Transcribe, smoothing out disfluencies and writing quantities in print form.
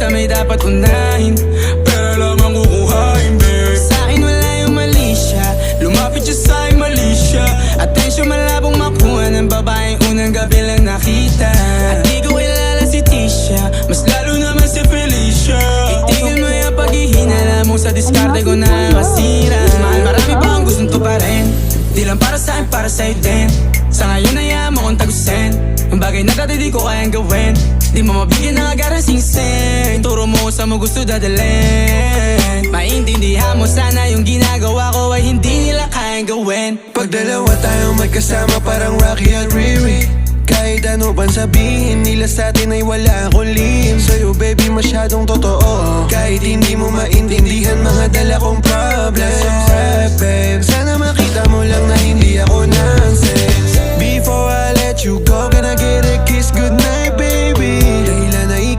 Minsan may dapat unahin, pero lang ang kukuhain, babe. Sa'kin wala yung mali siya, lumapit siya sa'kin mali siya. Atensyon malabong makuha ng babaeng unang gabi lang nakita. At di ko kilala si Tisha, mas lalo naman si Felicia. Itigil mo yung paghihinala mo sa diskarte ko na masira. Mahal, marami pa akong gustong tuparin, di lang para sa'kin, para sa'yo din. Sa ngayon hayaan mo kong tagusin ang bagay na dati di ko kayang gawin. Di mo mabigyan ng agarang singsing, turo mo kung saan mo gusto dadalhin. Maintindihan mo sana yung ginagawa ko ay hindi nila kayang gawin. Pag dalawa tayong magkasama parang Rocky at Riri, kahit ano pang sabihin nila sa'tin ay wala akong lihim. Sa'yo baby masyadong totoo, kahit hindi mo maintindihan mga dala kong problems. Babe, sana makita mo lang na hindi ako nonsense. Before I let you go, can I get a kiss? Good